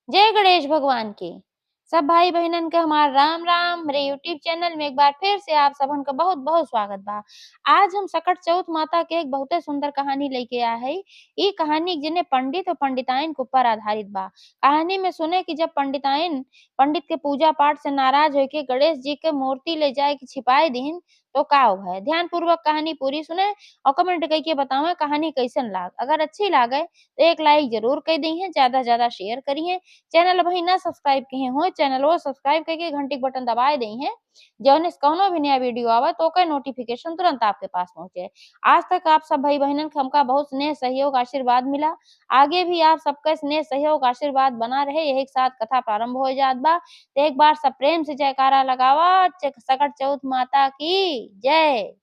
जय गणेश भगवान की। सब भाई बहनन के हमार राम राम। मेरे यूट्यूब चैनल में एक बार फिर से आप सबन का बहुत बहुत स्वागत बा। आज हम सकट चौथ माता के एक बहुते सुंदर कहानी लेके आए है। ई कहानी जिन्हें पंडित और पंडिताइन के ऊपर आधारित बा। कहानी में सुने कि जब पंडिताइन पंडित के पूजा पाठ से नाराज होके गणेश जी के मूर्ति ले जाए के छिपाए दीन तो का है। ध्यान पूर्वक कहानी पूरी सुने और कमेंट करके बतावे कहानी कैसन लाग। अगर अच्छी लागे तो एक लाइक जरूर कर दी है, ज्यादा ज्यादा शेयर करिए। चैनल अभी ना सब्सक्राइब किए हो, चैनल वो सब्सक्राइब करके घंटी के बटन दबाए दी है, जौन इस कौनो भी नया वीडियो आवे तो ओकर नोटिफिकेशन तुरंत आपके पास पहुंचे। आज तक आप सब भाई बहनन के हमका बहुत स्नेह सहयोग आशीर्वाद मिला। आगे भी आप सबका स्नेह सहयोग आशीर्वाद बना रहे, यही के साथ कथा प्रारंभ हो जात बा। तो एक बार सब प्रेम से जयकारा लगावा। सकट चौथ माता की जय,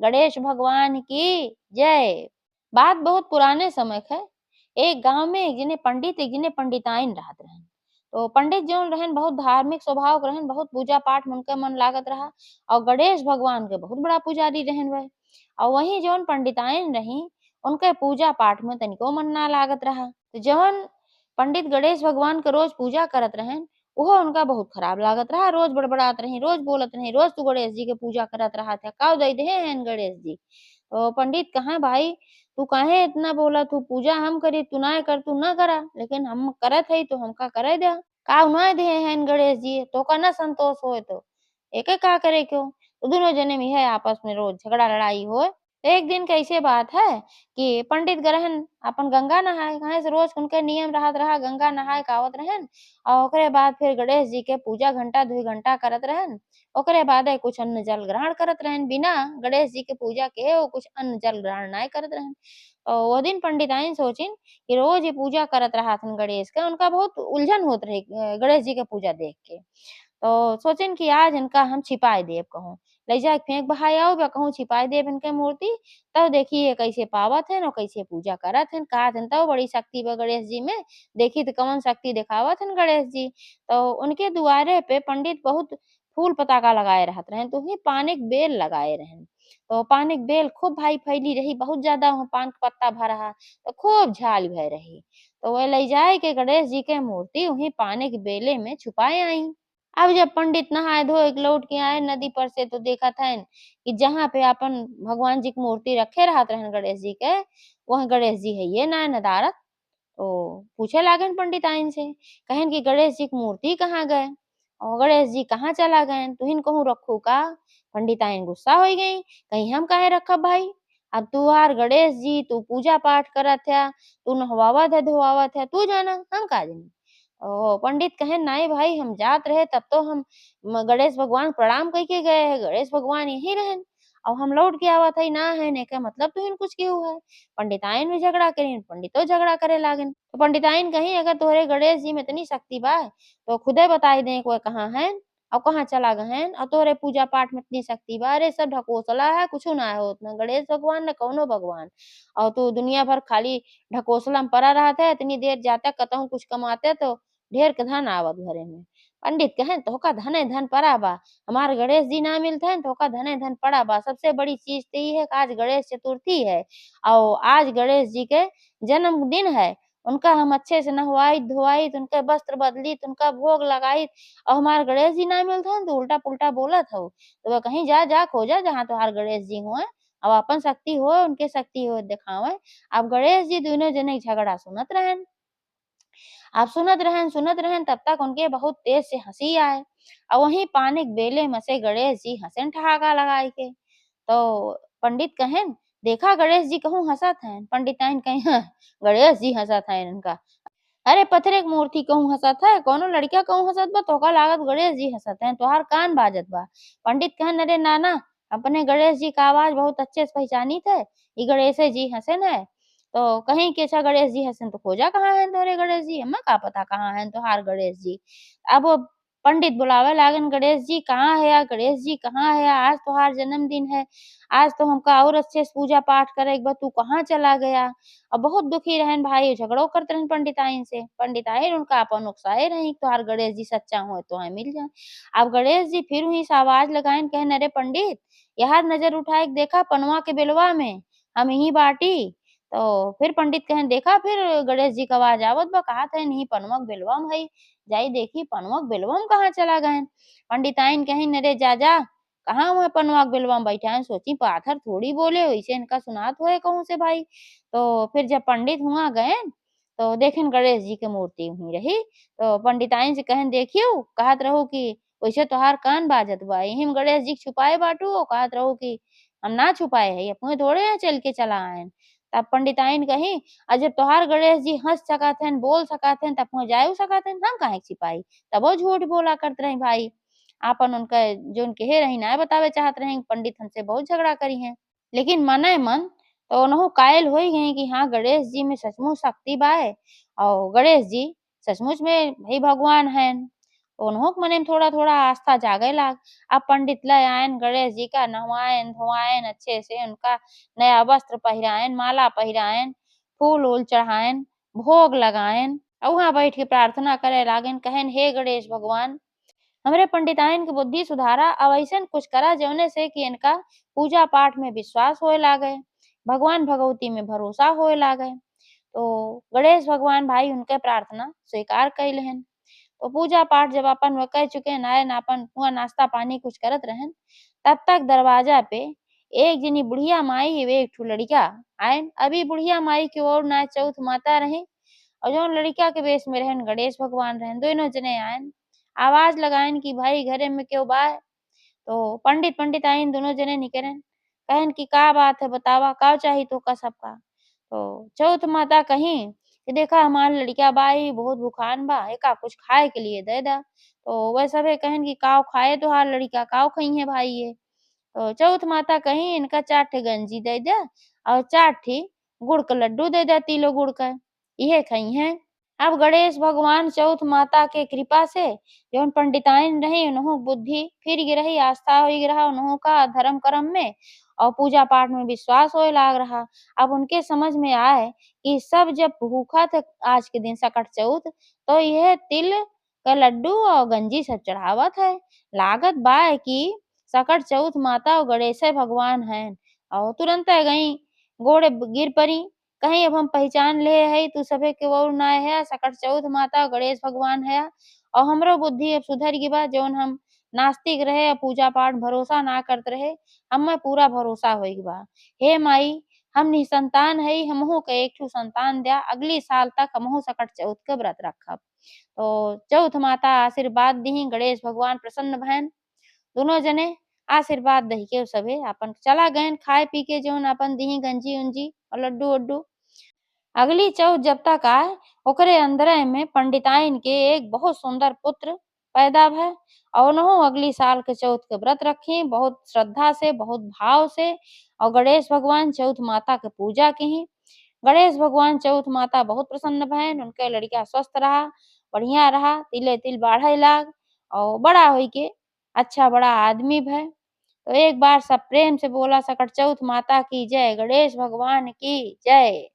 गणेश भगवान की जय। बात बहुत पुराने समय का है। एक गांव में एक जने पंडित एक जने पंडिताइन रहत रहन। तो पंडित जौन रहन बहुत धार्मिक स्वभाव के रहन, बहुत पूजा पाठ में उनका मन लागत रहा और गणेश भगवान के बहुत बड़ा पुजारी रहन वह। और वहीं जौन पंडिताइन रही उनके पूजा पाठ में तनिको मन ना लागत रहा। तो जौन पंडित गणेश भगवान के रोज पूजा करत रहन वह उनका बहुत खराब लागत रहा। रोज बड़बड़ात रही, रोज बोलत रही, रोज तू गणेश जी के पूजा करत रहा था, का दे हैं गणेश जी। तो पंडित कहा भाई तू काहे इतना बोला, तू पूजा हम करी तू ना कर, तू ना करा, लेकिन हम करत है तो हमका करे दे। का ना दे हैं गणेश जी तो का ना संतोष होए तो एक का करे क्यों। तो दोनों जने में है आपस में रोज झगड़ा लड़ाई हो। एक दिन कैसे बात है कि पंडित ग्रहण अपन गंगा नहाए, कहे से रोज उनके नियम रहत रहा गंगा नहाए के आवत रहन और ओकरे बाद फिर गणेश जी के पूजा घंटा 2 घंटा करत रहन। ओकरे बाद कुछ अन्न जल ग्रहण करत रहन, बिना गणेश जी के पूजा के वो कुछ अन्न जल ग्रहण नहीं करत रहन। वो दिन पंडिताइन सोचिन कि रोज ये पूजा करत रहत गणेश के, उनका बहुत उलझन होत रही गणेश जी के पूजा देख के। तो सोचिन कि आज इनका हम छिपाए देव कहूँ, ले जाके फेंक बहाए आओ बा कहूँ छिपाए देव इनके मूर्ति। तब देखिए कैसे पावत है और कैसे पूजा करत है, कहत हन तो बड़ी शक्ति बा गणेश जी में, देखी तो कौन शक्ति दिखावत है गणेश जी। तो उनके दुआरे पे पंडित बहुत फूल पताका लगाए रहत रहे, तो ही पानिक बेल लगाए रहे। तो पानिक बेल खूब भाई फैली रही, बहुत ज्यादा वहाँ पान का पत्ता भरा तो खूब झाल भय रही। तो वह ले जाए के गणेश जी के मूर्ति वहीं पानी के बेले में छुपाए आई। अब जब पंडित नहाए धोए के लौट के आए नदी पर से तो देखत हन कि जहाँ पे अपन भगवान जी की मूर्ति रखे रहत रहन गणेश जी के, वह गणेश जी है ये ना नदारत। तो पूछे लागन पंडिताइन से, कहेन कि गणेश जी की मूर्ति कहाँ गए और गणेश जी कहाँ चला गए, तुहिन कहूँ रखू का। पंडिताइन गुस्सा हो गई, कहीं हम काहे रखब भाई, अब तू हार गणेश जी तू पूजा पाठ करत है, तू नहवावत है धोवावत है, तू जाना हम का जानी। ओ पंडित कहे नहीं भाई हम जात रहे तब तो हम गणेश भगवान प्रणाम कह के गए हैं, गणेश भगवान यही रहन और हम लौट के आवत है ना है ने का मतलब तुहिन कुछ क्यों है। पंडिताइन में झगड़ा करें, पंडितो झगड़ा करे लागन। तो पंडिताइन कहीं अगर तोहरे गणेश जी में इतनी शक्ति बा तो खुदे बताई दें कोई कहाँ है और कहाँ चला गए और तोहरे पूजा पाठ में इतनी शक्ति बा। अरे सब ढकोसला है, कुछ ना है उतना गणेश भगवान न कौनो भगवान। और तू दुनिया भर खाली ढकोसला में पड़ा रहता है, इतनी देर जाता कतहूँ कुछ कमाते तो ढेर के धन आवत घरे में। पंडित कहें तोहका धने धन पड़ा बा, हमार गणेश जी ना मिलते हैं तोहका धने धन पड़ा बा। सबसे बड़ी चीज तो ये है कि आज गणेश चतुर्थी है और आज गणेश जी के जन्मदिन है। उनका हम अच्छे से नहवाई धोवाई उनके वस्त्र बदली उनका भोग लगाई और हमारे गणेश जी ना मिलते हैं तो उल्टा पुल्टा बोलत हो। तो वह कहीं जा जा खोजा जहाँ तुम्हारे गणेश जी हुए अब अपन शक्ति हो उनके शक्ति हो दिखावे। अब गणेश जी दोनों जने झगड़ा सुनत रहन तब तक उनके बहुत तेज से हंसी आए और वहीं पानी के बेले में से गणेश जी हंसन ठहाका लगाए के। तो पंडित कहें देखा गणेश जी कहूँ हंसत हैं, पंडिताइन कहीं "हाँ, गणेश जी हंसत हैं इनका। अरे पत्थरे के मूर्ति कहूँ हंसत है, कोनो लड़किया कहूँ हंसत बा तोहका लागत गणेश जी हंसत हैं, तोहार कान बाजत बा। पंडित कहन अरे नाना अपने गणेश जी का आवाज बहुत अच्छे से पहचानी थे, ये गणेश जी हंसन है। तो कहीं के अच्छा गणेश जी हंसन तो खोजा कहाँ है तोरे गणेश जी, हमें का पता कहाँ है तोहार गणेश जी। अब वो पंडित बुलावे लागन गणेश जी कहाँ है, गणेश जी कहाँ है, आज तोहार जन्मदिन है, आज तो हमका और अच्छे से पूजा पाठ करे बा, तू कहाँ चला गया। और बहुत दुखी रहन भाई झगड़ो करते रहन पंडिताइन से। पंडिताइन उनका अपन उकसाए रही तोहार गणेश जी सच्चा हो तो है मिल जाए। अब गणेश जी फिर वहीं से आवाज लगाइन कहन अरे पंडित यार नजर उठाए के देखा पनवा के बेलवा में हम यही बाटी। तो फिर पंडित कहें देखा फिर गणेश जी क आवाज़ आवत बा, कहत हइन ई पनवा के बेलवा में हई। जाई देखी पनवा के बेलवा में कहाँ चला गयेन। पंडिताइन कहिन अरे जा, कहाँ वहाँ पनवा के बेलवा में बैठा है। सोची पाथर थोड़ी बोले वैसे इनका सुनात होए कहूँ से भाई। तो फिर जब पंडित हुआ गयेन तो देखिन गणेश जी के मूर्ति वहीं रही। तो पंडिताइन से कहिन देखियो कहत रहू कि वैसे तोहार कान बाजत बा, एही में गणेश जी के छुपाए बाटू और कहत रहू कि हम ना छुपाए हई, अपने थोड़े यहाँ चल के चला आएन। तब पंडिताइन कहीं जब तोहार गणेश जी हँस सकत हइन, बोल सकत हइन, तब हुआ जाए सकत हइन, हम काहे के छिपाई। तबो झूठ बोला करत रही भाई। आपन उनका जोन केहे रही नाय बतावे चाहत रही पंडित हमसे बहुत झगड़ा करी हैं। लेकिन मने मन तो ओनहु कायल होई गई कि हाँ गणेश जी में सचमुच शक्ति बाए और गणेश जी सचमुच में भई भगवान हैं। ओनहु के मने में थोड़ा-थोड़ा आस्था जागे लाग। अब पंडित लय आएन गणेश जी का नहवाएन, धोवाएन अच्छे से उनका नया वस्त्र पहिराएन, माला पहिराएन, फूल-वूल चढ़ाएन, भोग लगाएन और वहाँ बैठ के प्रार्थना करे लागेन, कहेन हे गणेश भगवान हमरे पंडिताइन के बुद्धि सुधारा अब अइसन कुछ करा जौने से कि इनका पूजा पाठ में विश्वास होए लागे, भगवान भगवती में भरोसा होए लागे। तो गणेश भगवान भाई उनके प्रार्थना स्वीकार कइलेन। तो पूजा पाठ जब अपन व कर चुकेन आएन आपन हुआं नाश्ता पानी कुछ करत रहेन, तब तक दरवाजा पे एक जनी बुढ़िया माई और एक ठो लड़िका आएन। अभी बुढ़िया माई की ओर नाय चौथ माता रहीं और जौन लड़िका के वेश में रहेन गणेश भगवान रहेन, दोनों जने आएन। आवाज़ लगाएन कि भाई घरे में केहू बा? तो पंडित पंडिताइन दोनों जने निकलेन। कहेन कि का बात है बतावा, का चाही तोहका सबका? तो चौथ माता कहीं कि देखा हमार लड़िका बा ई बहुत भूखान बा, एका कुछ खाए के लिए दे दा। तो वह सभे कहेन कि काऊ खाए तोहार लड़िका, काऊ खइहें भाई ये? तो चौथ माता कहीं इनका 4 ठे गंजी दे दे और 4 ठी गुड़ के लड्डू दे दे तिलो गुड़ के, इहे खइहें। अब गणेश भगवान चौथ माता के कृपा से जौन पंडिताइन रहीं उनहु बुद्धि फिर गे रही, आस्था होई रहा उनहु का धर्म कर्म में और पूजा पाठ में विश्वास होए लाग रहा। अब उनके समझ में आए कि सब जब भूखत आज के दिन सकट चौथ तो यह तिल का लड्डू और गंजी सब चढ़ावत है। लागत बा कि सकट चौथ माता और गणेशे भगवान हैं और तुरंते गई गोड़े गिर पड़ी। कहीं अब हम पहचान ले हई तू सभे के और नाय है सकट चौथ माता गणेश भगवान है और हमरो बुद्धि अब सुधर गई बा जौन हम नास्तिक रहे पूजा पाठ भरोसा ना करत रहे हमें पूरा भरोसा होई बा। हे माई हम निसंतान हई हमहू के एक ठो संतान द्या अगली साल तक हमहू सकट चौथ के व्रत रखब। तो चौथ माता आशीर्वाद दीहीं गणेश भगवान प्रसन्न भयन। दोनों जने आशीर्वाद दही के सभे अपन चला गयन खाए पी के जौन अपन दीहीं गंजी-उंजी और लड्डू-वड्डू। अगली चौथ जब तक आए ओकरे अंदरे में पंडिताइन के एक बहुत सुंदर पुत्र पैदा भय और उनहु अगली साल के चौथ के व्रत रखी बहुत श्रद्धा से बहुत भाव से और गणेश भगवान चौथ माता के पूजा की। गणेश भगवान चौथ माता बहुत प्रसन्न भयन उनके लड़िका स्वस्थ रहा बढ़िया रहा तिले तिल बाढ़े लाग और बड़ा होई के अच्छा बड़ा आदमी भय। तो एक बार सब प्रेम से बोला सकट चौथ माता की जय, गणेश भगवान की जय।